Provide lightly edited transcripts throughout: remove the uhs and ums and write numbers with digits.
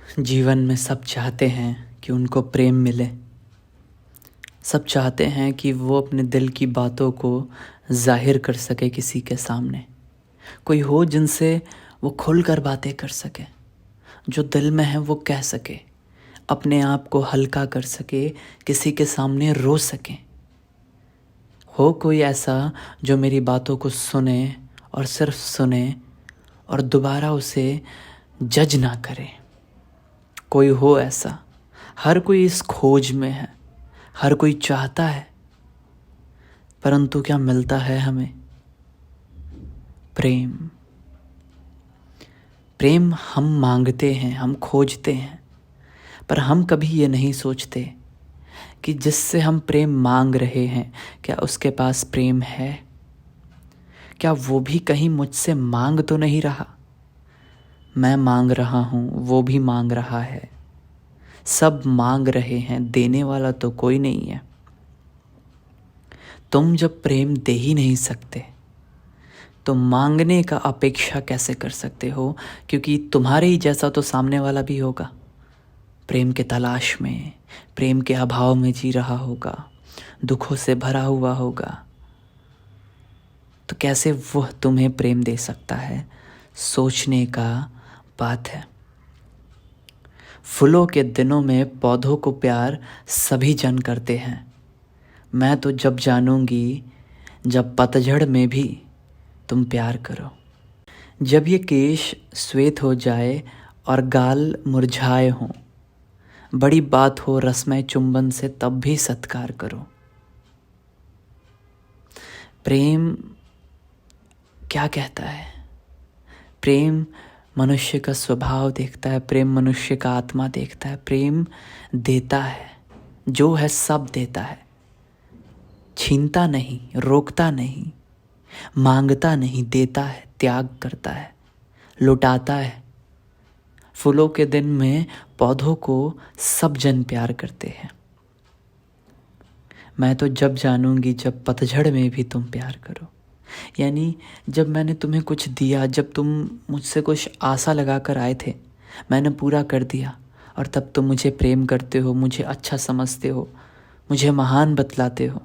जीवन में सब चाहते हैं कि उनको प्रेम मिले। सब चाहते हैं कि वो अपने दिल की बातों को जाहिर कर सके किसी के सामने। कोई हो जिनसे वो खुलकर बातें कर सके, जो दिल में है वो कह सके, अपने आप को हल्का कर सके, किसी के सामने रो सके। हो कोई ऐसा जो मेरी बातों को सुने और सिर्फ सुने और दोबारा उसे जज ना करे। कोई हो ऐसा। हर कोई इस खोज में है, हर कोई चाहता है, परंतु क्या मिलता है हमें? प्रेम। प्रेम हम मांगते हैं, हम खोजते हैं, पर हम कभी ये नहीं सोचते कि जिससे हम प्रेम मांग रहे हैं क्या उसके पास प्रेम है? क्या वो भी कहीं मुझसे मांग तो नहीं रहा? मैं मांग रहा हूँ, वो भी मांग रहा है, सब मांग रहे हैं, देने वाला तो कोई नहीं है। तुम जब प्रेम दे ही नहीं सकते तो मांगने का अपेक्षा कैसे कर सकते हो? क्योंकि तुम्हारे ही जैसा तो सामने वाला भी होगा, प्रेम के तलाश में, प्रेम के अभाव में जी रहा होगा, दुखों से भरा हुआ होगा। तो कैसे वह तुम्हें प्रेम दे सकता है? सोचने का बात है। फूलों के दिनों में पौधों को प्यार सभी जन करते हैं। मैं तो जब जानूंगी जब पतझड़ में भी तुम प्यार करो। जब ये केश श्वेत हो जाए और गाल मुरझाए हों, बड़ी बात हो रस्में चुंबन से तब भी सत्कार करो। प्रेम क्या कहता है? प्रेम मनुष्य का स्वभाव देखता है, प्रेम मनुष्य का आत्मा देखता है। प्रेम देता है, जो है सब देता है, छीनता नहीं, रोकता नहीं, मांगता नहीं, देता है, त्याग करता है, लुटाता है। फूलों के दिन में पौधों को सब जन प्यार करते हैं। मैं तो जब जानूंगी जब पतझड़ में भी तुम प्यार करो। यानी जब मैंने तुम्हें कुछ दिया, जब तुम मुझसे कुछ आशा लगा कर आए थे, मैंने पूरा कर दिया और तब तुम मुझे प्रेम करते हो, मुझे अच्छा समझते हो, मुझे महान बतलाते हो।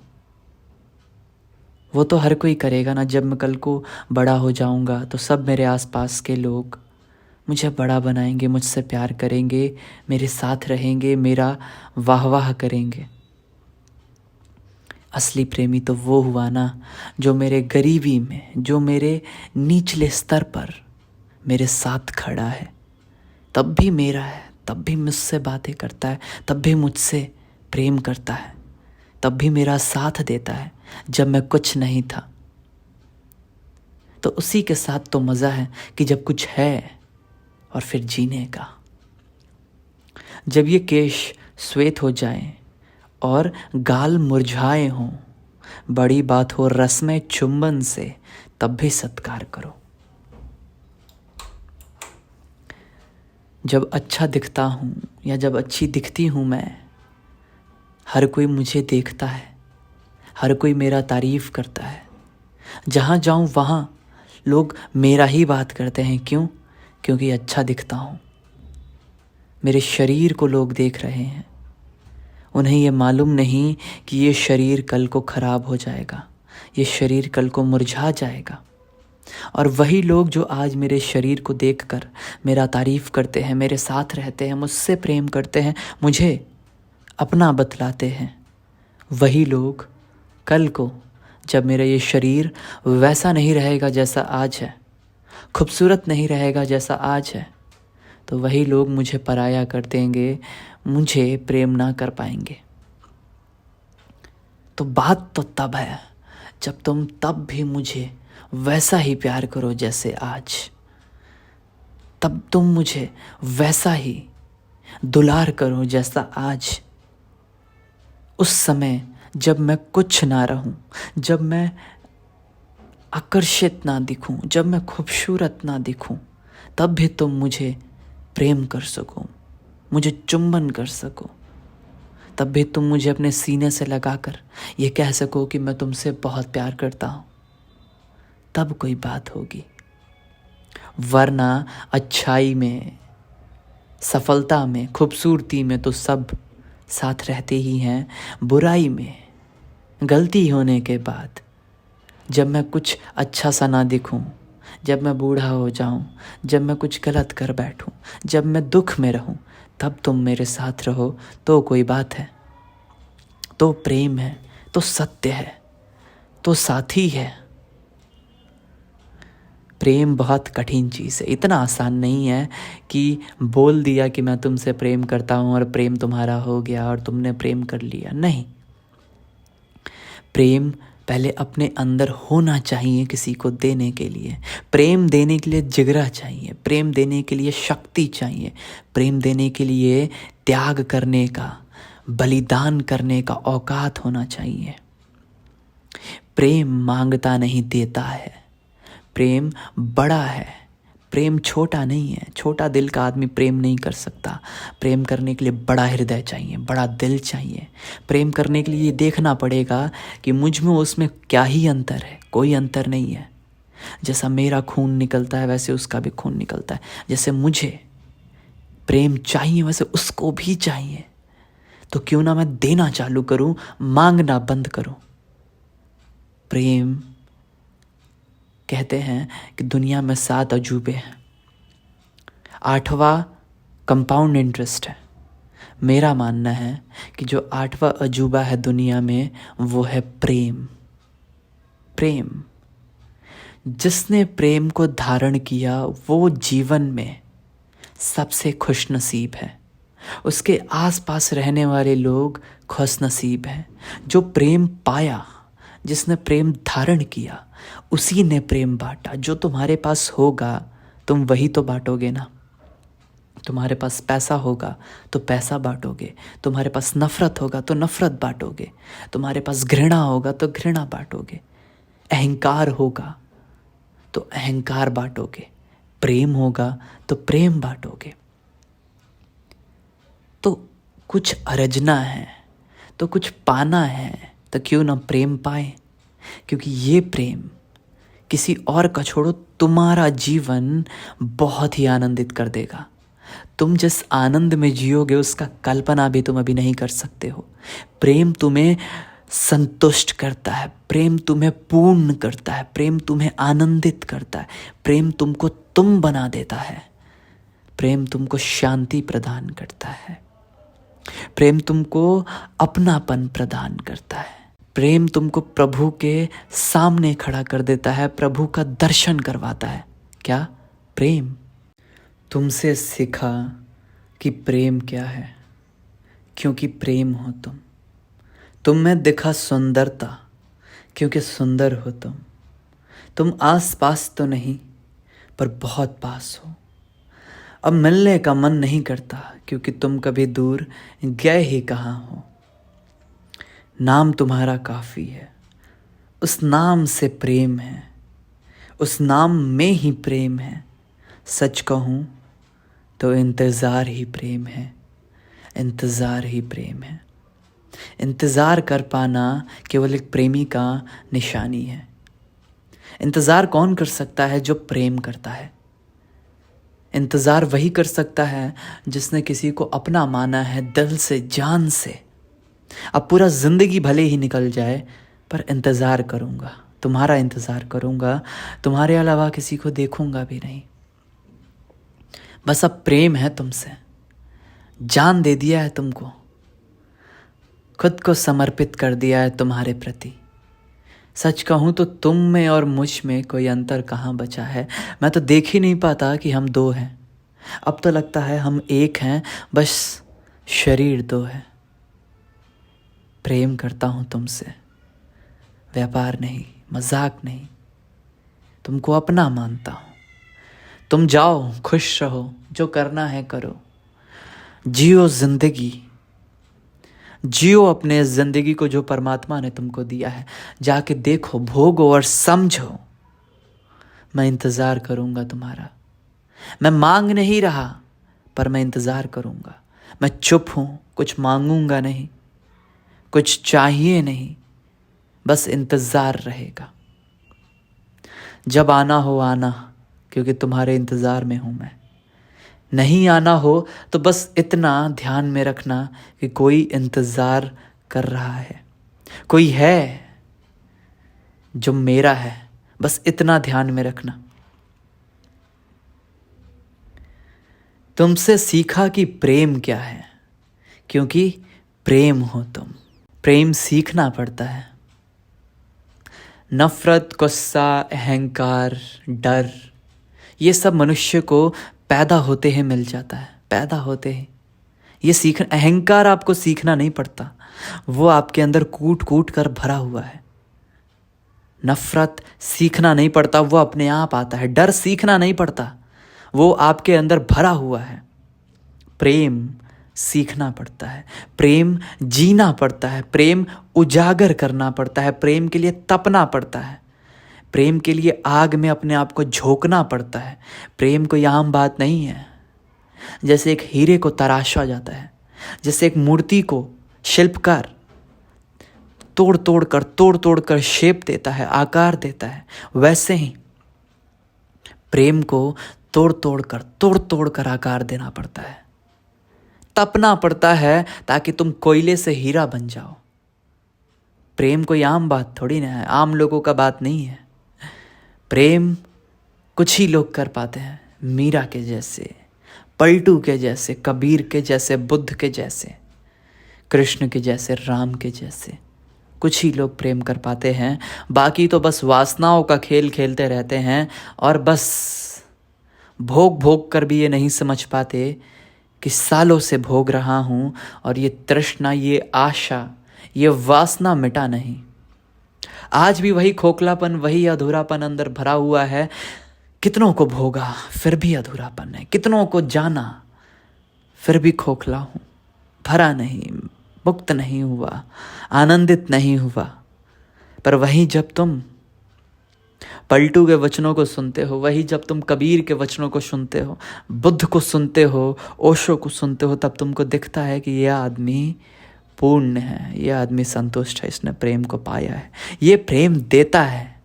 वो तो हर कोई करेगा ना। जब मैं कल को बड़ा हो जाऊंगा तो सब मेरे आसपास के लोग मुझे बड़ा बनाएंगे, मुझसे प्यार करेंगे, मेरे साथ रहेंगे, मेरा वाह वाह करेंगे। असली प्रेमी तो वो हुआ ना जो मेरे गरीबी में, जो मेरे निचले स्तर पर मेरे साथ खड़ा है, तब भी मेरा है, तब भी मुझसे बातें करता है, तब भी मुझसे प्रेम करता है, तब भी मेरा साथ देता है जब मैं कुछ नहीं था। तो उसी के साथ तो मज़ा है कि जब कुछ है और फिर जीने का। जब ये केश श्वेत हो जाएं और गाल मुरझाए हों, बड़ी बात हो रस्में चुंबन से तब भी सत्कार करो। जब अच्छा दिखता हूँ या जब अच्छी दिखती हूँ मैं, हर कोई मुझे देखता है, हर कोई मेरा तारीफ करता है। जहाँ जाऊँ वहाँ लोग मेरा ही बात करते हैं। क्यों? क्योंकि अच्छा दिखता हूँ। मेरे शरीर को लोग देख रहे हैं। उन्हें ये मालूम नहीं कि ये शरीर कल को खराब हो जाएगा, ये शरीर कल को मुरझा जाएगा। और वही लोग जो आज मेरे शरीर को देखकर मेरा तारीफ करते हैं, मेरे साथ रहते हैं, मुझसे प्रेम करते हैं, मुझे अपना बतलाते हैं, वही लोग कल को जब मेरा ये शरीर वैसा नहीं रहेगा जैसा आज है, खूबसूरत नहीं रहेगा जैसा आज है, तो वही लोग मुझे पराया कर देंगे, मुझे प्रेम ना कर पाएंगे। तो बात तो तब है जब तुम तब भी मुझे वैसा ही प्यार करो जैसे आज। तब तुम मुझे वैसा ही दुलार करो जैसा आज। उस समय जब मैं कुछ ना रहूं, जब मैं आकर्षित ना दिखूं, जब मैं खूबसूरत ना दिखूं, तब भी तुम मुझे प्रेम कर सको, मुझे चुंबन कर सको। तब भी तुम मुझे अपने सीने से लगाकर ये कह सको कि मैं तुमसे बहुत प्यार करता हूँ। तब कोई बात होगी, वरना अच्छाई में सफलता में, खूबसूरती में तो सब साथ रहते ही हैं, बुराई में, गलती होने के बाद, जब मैं कुछ अच्छा सा ना दिखूं, जब मैं बूढ़ा हो जाऊं, जब मैं कुछ गलत कर बैठूं, जब मैं दुख में रहूं, तब तुम मेरे साथ रहो तो कोई बात है, तो प्रेम है, तो सत्य है, तो साथी है। प्रेम बहुत कठिन चीज़ है, इतना आसान नहीं है कि बोल दिया कि मैं तुमसे प्रेम करता हूँ और प्रेम तुम्हारा हो गया और तुमने प्रेम कर लिया। नहीं, प्रेम पहले अपने अंदर होना चाहिए किसी को देने के लिए। प्रेम देने के लिए जिगरा चाहिए, प्रेम देने के लिए शक्ति चाहिए, प्रेम देने के लिए त्याग करने का, बलिदान करने का औकात होना चाहिए। प्रेम मांगता नहीं, देता है। प्रेम बड़ा है, प्रेम छोटा नहीं है। छोटा दिल का आदमी प्रेम नहीं कर सकता। प्रेम करने के लिए बड़ा हृदय चाहिए, बड़ा दिल चाहिए। प्रेम करने के लिए ये देखना पड़ेगा कि मुझ में उसमें क्या ही अंतर है। कोई अंतर नहीं है। जैसा मेरा खून निकलता है वैसे उसका भी खून निकलता है। जैसे मुझे प्रेम चाहिए वैसे उसको भी चाहिए। तो क्यों ना मैं देना चालू करूं, मांगना बंद करूं। प्रेम, कहते हैं कि दुनिया में 7 अजूबे हैं, 8वां कंपाउंड इंटरेस्ट है। मेरा मानना है कि जो 8वां अजूबा है दुनिया में वो है प्रेम। प्रेम, जिसने प्रेम को धारण किया वो जीवन में सबसे खुश नसीब है। उसके आसपास रहने वाले लोग खुश नसीब हैं। जो प्रेम पाया, जिसने प्रेम धारण किया, उसी ने प्रेम बांटा। जो तुम्हारे पास होगा तुम वही तो बांटोगे ना। तुम्हारे पास पैसा होगा तो पैसा बांटोगे, तुम्हारे पास नफरत होगा तो नफरत बांटोगे, तुम्हारे पास घृणा होगा तो घृणा बांटोगे, अहंकार होगा तो अहंकार बांटोगे, प्रेम होगा तो प्रेम बांटोगे। तो कुछ अर्जना है, तो कुछ पाना है, तो क्यों ना प्रेम पाए। क्योंकि ये प्रेम किसी और का छोड़ो, तुम्हारा जीवन बहुत ही आनंदित कर देगा। तुम जिस आनंद में जियोगे उसका कल्पना भी तुम अभी नहीं कर सकते हो। प्रेम तुम्हें संतुष्ट करता है, प्रेम तुम्हें पूर्ण करता है, प्रेम तुम्हें आनंदित करता है, प्रेम तुमको तुम बना देता है, प्रेम तुमको शांति प्रदान करता है, प्रेम तुमको अपनापन प्रदान करता है, प्रेम तुमको प्रभु के सामने खड़ा कर देता है, प्रभु का दर्शन करवाता है। क्या? प्रेम। तुमसे सीखा कि प्रेम क्या है, क्योंकि प्रेम हो तुम में दिखा सुंदरता, क्योंकि सुंदर हो तुम आस पास तो नहीं पर बहुत पास हो। अब मिलने का मन नहीं करता, क्योंकि तुम कभी दूर गए ही कहाँ हो। नाम तुम्हारा काफ़ी है, उस नाम से प्रेम है, उस नाम में ही प्रेम है। सच कहूँ तो इंतज़ार ही प्रेम है, इंतज़ार ही प्रेम है। इंतज़ार कर पाना केवल एक प्रेमी का निशानी है। इंतज़ार कौन कर सकता है? जो प्रेम करता है। इंतज़ार वही कर सकता है जिसने किसी को अपना माना है, दिल से, जान से। अब पूरा ज़िंदगी भले ही निकल जाए पर इंतज़ार करूँगा, तुम्हारा इंतज़ार करूँगा, तुम्हारे अलावा किसी को देखूँगा भी नहीं। बस अब प्रेम है तुमसे, जान दे दिया है तुमको, खुद को समर्पित कर दिया है तुम्हारे प्रति। सच कहूँ तो तुम में और मुझ में कोई अंतर कहाँ बचा है। मैं तो देख ही नहीं पाता कि हम 2 हैं। अब तो लगता है हम एक हैं, बस शरीर 2 है। प्रेम करता हूँ तुमसे, व्यापार नहीं, मजाक नहीं, तुमको अपना मानता हूँ। तुम जाओ, खुश रहो, जो करना है करो, जियो जिंदगी, जियो अपने जिंदगी को जो परमात्मा ने तुमको दिया है। जाके देखो, भोगो और समझो। मैं इंतज़ार करूँगा तुम्हारा। मैं मांग नहीं रहा पर मैं इंतज़ार करूँगा। मैं चुप हूँ, कुछ मांगूंगा नहीं, कुछ चाहिए नहीं, बस इंतज़ार रहेगा। जब आना हो आना, क्योंकि तुम्हारे इंतज़ार में हूँ मैं। नहीं आना हो तो बस इतना ध्यान में रखना कि कोई इंतज़ार कर रहा है, कोई है जो मेरा है, बस इतना ध्यान में रखना। तुमसे सीखा कि प्रेम क्या है, क्योंकि प्रेम हो तुम। प्रेम सीखना पड़ता है। नफरत, गुस्सा, अहंकार, डर, ये सब मनुष्य को पैदा होते ही मिल जाता है, पैदा होते ही। ये अहंकार आपको सीखना नहीं पड़ता, वो आपके अंदर कूट कूट कर भरा हुआ है। नफरत सीखना नहीं पड़ता, वो अपने आप आता है। डर सीखना नहीं पड़ता, वो आपके अंदर भरा हुआ है। प्रेम सीखना पड़ता है, प्रेम जीना पड़ता है, प्रेम उजागर करना पड़ता है, प्रेम के लिए तपना पड़ता है, प्रेम के लिए आग में अपने आप को झोंकना पड़ता है। प्रेम कोई आम बात नहीं है। जैसे एक हीरे को तराशा जाता है, जैसे एक मूर्ति को शिल्पकार तोड़ तोड़ कर शेप देता है, आकार देता है, वैसे ही प्रेम को तोड़ तोड़ कर आकार देना पड़ता है, तपना पड़ता है ताकि तुम कोयले से हीरा बन जाओ। प्रेम कोई आम बात थोड़ी ना है, आम लोगों का बात नहीं है। प्रेम कुछ ही लोग कर पाते हैं, मीरा के जैसे, पलटू के जैसे, कबीर के जैसे, बुद्ध के जैसे, कृष्ण के जैसे, राम के जैसे कुछ ही लोग प्रेम कर पाते हैं। बाकी तो बस वासनाओं का खेल खेलते रहते हैं और बस भोग भोग कर भी ये नहीं समझ पाते कि सालों से भोग रहा हूँ और ये तृष्णा, ये आशा, ये वासना मिटा नहीं। आज भी वही खोखलापन, वही अधूरापन अंदर भरा हुआ है। कितनों को भोगा फिर भी अधूरापन है, कितनों को जाना फिर भी खोखला हूँ, भरा नहीं, मुक्त नहीं हुआ, आनंदित नहीं हुआ। पर वहीं जब तुम पलटू के वचनों को सुनते हो, वही जब तुम कबीर के वचनों को सुनते हो, बुद्ध को सुनते हो, ओशो को सुनते हो, तब तुमको दिखता है कि यह आदमी पूर्ण है, यह आदमी संतुष्ट है, इसने प्रेम को पाया है, ये प्रेम देता है,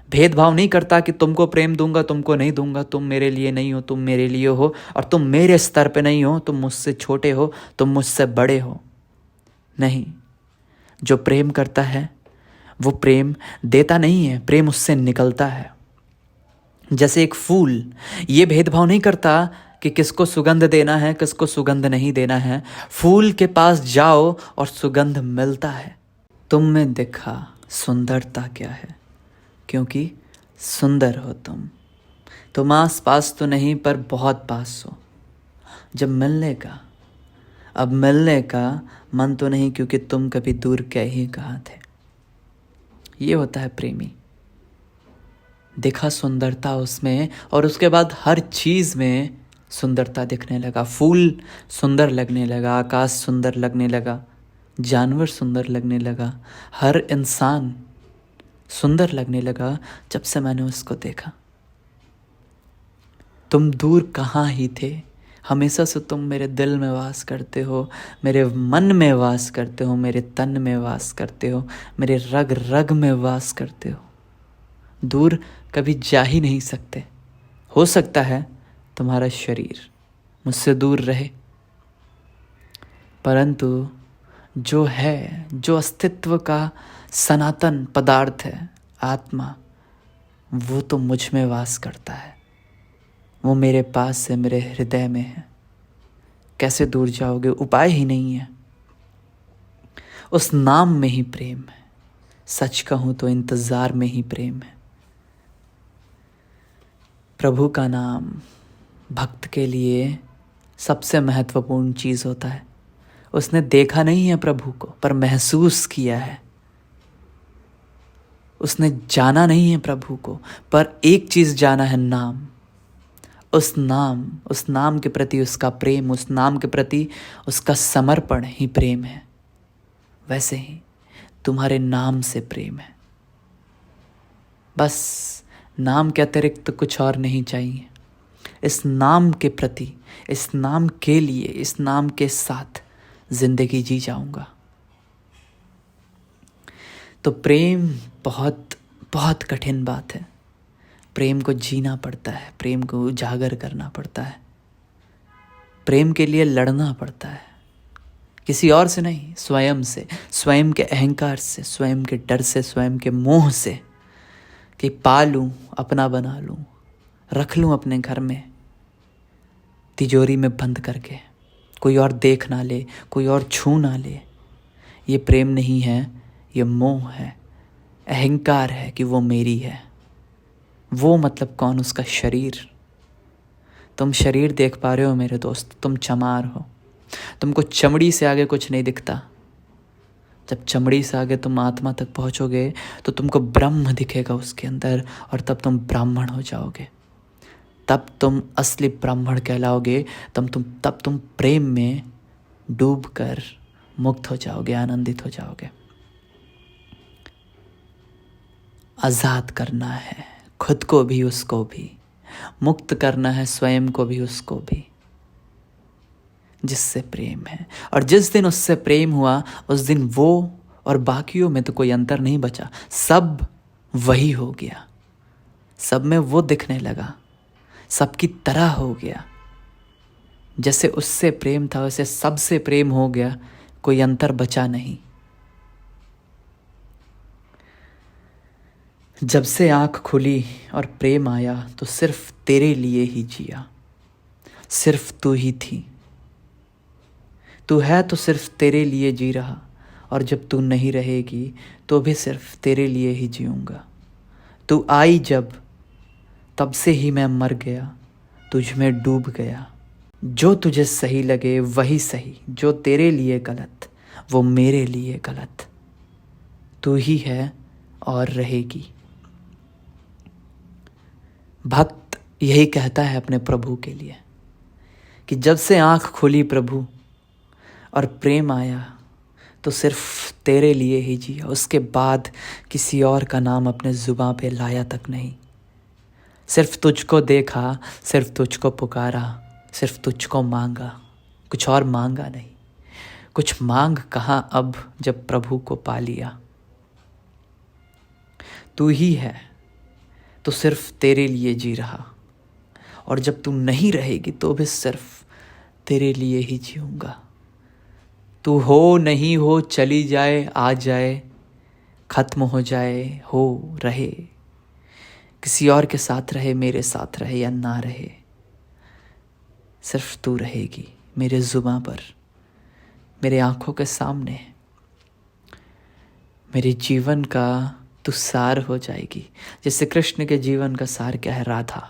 भेदभाव नहीं करता कि तुमको प्रेम दूंगा, तुमको नहीं दूंगा, तुम मेरे लिए नहीं हो, तुम मेरे लिए हो, और तुम मेरे स्तर पे नहीं हो, तुम मुझसे छोटे हो, तुम मुझसे बड़े हो। नहीं, जो प्रेम करता है वो प्रेम देता नहीं है, प्रेम उससे निकलता है। जैसे एक फूल ये भेदभाव नहीं करता कि किसको सुगंध देना है, किसको सुगंध नहीं देना है। फूल के पास जाओ और सुगंध मिलता है। तुम में दिखा सुंदरता क्या है, क्योंकि सुंदर हो तुम आस पास तो नहीं पर बहुत पास हो। जब मिलने का, अब मिलने का मन तो नहीं, क्योंकि तुम कभी दूर के ही कहाँ थे। ये होता है प्रेमी। देखा सुंदरता उसमें और उसके बाद हर चीज़ में सुंदरता दिखने लगा। फूल सुंदर लगने लगा, आकाश सुंदर लगने लगा, जानवर सुंदर लगने लगा, हर इंसान सुंदर लगने लगा जब से मैंने उसको देखा। तुम दूर कहाँ ही थे, हमेशा से तुम मेरे दिल में वास करते हो, मेरे मन में वास करते हो, मेरे तन में वास करते हो, मेरे रग रग में वास करते हो। दूर कभी जा ही नहीं सकते। हो सकता है तुम्हारा शरीर मुझसे दूर रहे, परंतु जो है, जो अस्तित्व का सनातन पदार्थ है, आत्मा, वो तो मुझ में वास करता है, वो मेरे पास है, मेरे हृदय में है। कैसे दूर जाओगे, उपाय ही नहीं है। उस नाम में ही प्रेम है। सच कहूं तो इंतजार में ही प्रेम है। प्रभु का नाम भक्त के लिए सबसे महत्वपूर्ण चीज होता है। उसने देखा नहीं है प्रभु को, पर महसूस किया है। उसने जाना नहीं है प्रभु को, पर एक चीज जाना है, नाम। उस नाम के प्रति उसका प्रेम, उस नाम के प्रति उसका समर्पण ही प्रेम है। वैसे ही तुम्हारे नाम से प्रेम है। बस नाम के अतिरिक्त कुछ और नहीं चाहिए। इस नाम के प्रति, इस नाम के लिए, इस नाम के साथ जिंदगी जी जाऊंगा। तो प्रेम बहुत बहुत कठिन बात है। प्रेम को जीना पड़ता है, प्रेम को उजागर करना पड़ता है। प्रेम के लिए लड़ना पड़ता है, किसी और से नहीं, स्वयं से, स्वयं के अहंकार से, स्वयं के डर से, स्वयं के मोह से, कि पा लूँ, अपना बना लूँ, रख लूँ अपने घर में तिजोरी में बंद करके, कोई और देख ना ले, कोई और छू ना ले। ये प्रेम नहीं है, ये मोह है, अहंकार है कि वो मेरी है। वो मतलब कौन? उसका शरीर। तुम शरीर देख पा रहे हो मेरे दोस्त, तुम चमार हो, तुमको चमड़ी से आगे कुछ नहीं दिखता। जब चमड़ी से आगे तुम आत्मा तक पहुंचोगे तो तुमको ब्रह्म दिखेगा उसके अंदर, और तब तुम ब्राह्मण हो जाओगे, तब तुम असली ब्राह्मण कहलाओगे। तब तुम प्रेम में डूबकर मुक्त हो जाओगे, आनंदित हो जाओगे। आजाद करना है खुद को भी, उसको भी मुक्त करना है, स्वयं को भी उसको भी, जिससे प्रेम है। और जिस दिन उससे प्रेम हुआ उस दिन वो और बाकियों में तो कोई अंतर नहीं बचा, सब वही हो गया, सब में वो दिखने लगा, सबकी तरह हो गया। जैसे उससे प्रेम था वैसे सबसे प्रेम हो गया, कोई अंतर बचा नहीं। जब से आंख खुली और प्रेम आया तो सिर्फ तेरे लिए ही जिया, सिर्फ तू ही थी, तू है तो सिर्फ तेरे लिए जी रहा, और जब तू नहीं रहेगी तो भी सिर्फ तेरे लिए ही जीऊंगा। तू आई जब, तब से ही मैं मर गया, तुझ में डूब गया। जो तुझे सही लगे वही सही, जो तेरे लिए गलत वो मेरे लिए गलत। तू ही है और रहेगी। भक्त यही कहता है अपने प्रभु के लिए कि जब से आंख खुली प्रभु और प्रेम आया तो सिर्फ तेरे लिए ही जिया, उसके बाद किसी और का नाम अपने जुबां पे लाया तक नहीं। सिर्फ तुझको देखा, सिर्फ तुझको पुकारा, सिर्फ तुझको मांगा, कुछ और मांगा नहीं। कुछ मांग कहाँ अब जब प्रभु को पा लिया। तू ही है तो सिर्फ तेरे लिए जी रहा, और जब तू नहीं रहेगी तो भी सिर्फ तेरे लिए ही जीऊंगा। तू हो नहीं हो, चली जाए आ जाए, खत्म हो जाए हो रहे, किसी और के साथ रहे, मेरे साथ रहे या ना रहे, सिर्फ तू रहेगी मेरे जुबां पर, मेरे आंखों के सामने, मेरे जीवन का तू सार हो जाएगी। जैसे कृष्ण के जीवन का सार क्या है? राधा।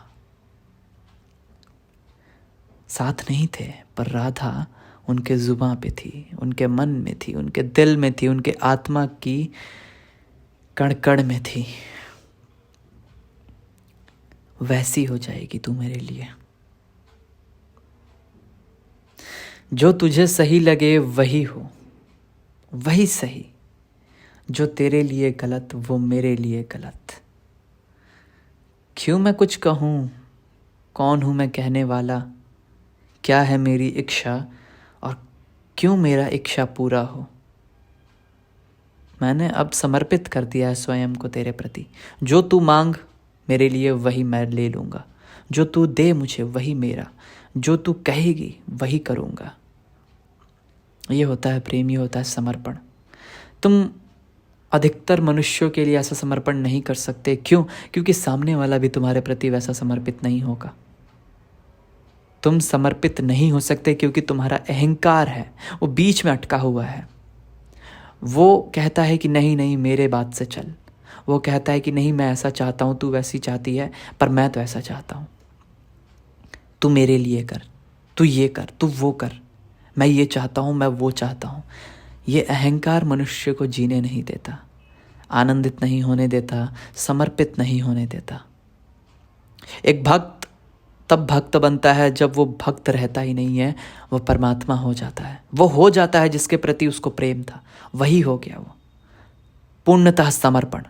साथ नहीं थे पर राधा उनके जुबां पे थी, उनके मन में थी, उनके दिल में थी, उनके आत्मा की कण कण में थी। वैसी हो जाएगी तू मेरे लिए। जो तुझे सही लगे वही हो, वही सही, जो तेरे लिए गलत वो मेरे लिए गलत। क्यों मैं कुछ कहूँ, कौन हूँ मैं कहने वाला, क्या है मेरी इच्छा और क्यों मेरा इच्छा पूरा हो। मैंने अब समर्पित कर दिया है स्वयं को तेरे प्रति। जो तू मांग मेरे लिए वही मैं ले लूँगा, जो तू दे मुझे वही मेरा, जो तू कहेगी वही करूँगा। ये होता है प्रेम, ये होता है समर्पण। तुम अधिकतर मनुष्यों के लिए ऐसा समर्पण नहीं कर सकते। क्यों? क्योंकि सामने वाला भी तुम्हारे प्रति वैसा समर्पित नहीं होगा। तुम समर्पित नहीं हो सकते क्योंकि तुम्हारा अहंकार है वो बीच में अटका हुआ है। वो कहता है कि नहीं नहीं मेरे बात से चल, वो कहता है कि नहीं मैं ऐसा चाहता हूँ, तू वैसी चाहती है पर मैं तो ऐसा चाहता हूँ, तू मेरे लिए कर, तू ये कर, तू वो कर, मैं ये चाहता हूँ, मैं वो चाहता हूँ। ये अहंकार मनुष्य को जीने नहीं देता, आनंदित नहीं होने देता, समर्पित नहीं होने देता। एक भक्त तब भक्त बनता है जब वो भक्त रहता ही नहीं है, वो परमात्मा हो जाता है। वो हो जाता है जिसके प्रति उसको प्रेम था, वही हो गया वो पूर्णतः समर्पण।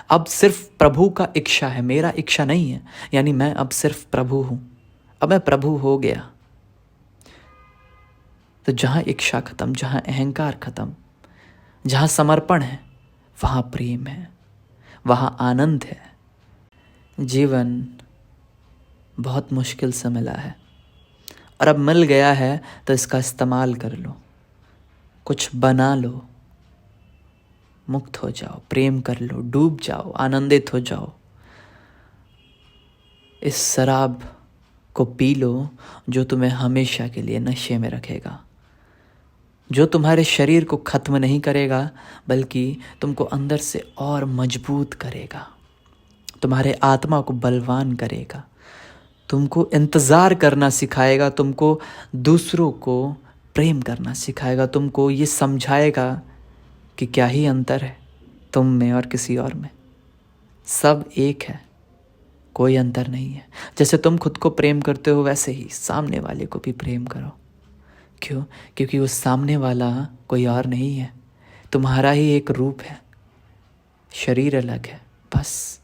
अब सिर्फ प्रभु का इच्छा है, मेरा इच्छा नहीं है। यानी मैं अब सिर्फ प्रभु हूं, अब मैं प्रभु हो गया। तो जहां इच्छा खत्म, जहां अहंकार खत्म, जहां समर्पण है वहां प्रेम है, वहां आनंद है। जीवन बहुत मुश्किल से मिला है और अब मिल गया है तो इसका इस्तेमाल कर लो, कुछ बना लो, मुक्त हो जाओ, प्रेम कर लो, डूब जाओ, आनंदित हो जाओ। इस शराब को पी लो जो तुम्हें हमेशा के लिए नशे में रखेगा, जो तुम्हारे शरीर को खत्म नहीं करेगा बल्कि तुमको अंदर से और मजबूत करेगा, तुम्हारे आत्मा को बलवान करेगा, तुमको इंतज़ार करना सिखाएगा, तुमको दूसरों को प्रेम करना सिखाएगा, तुमको ये समझाएगा कि क्या ही अंतर है तुम में और किसी और में, सब एक है, कोई अंतर नहीं है। जैसे तुम खुद को प्रेम करते हो वैसे ही सामने वाले को भी प्रेम करो। क्यों? क्योंकि उस सामने वाला कोई और नहीं है, तुम्हारा ही एक रूप है, शरीर अलग है, बस।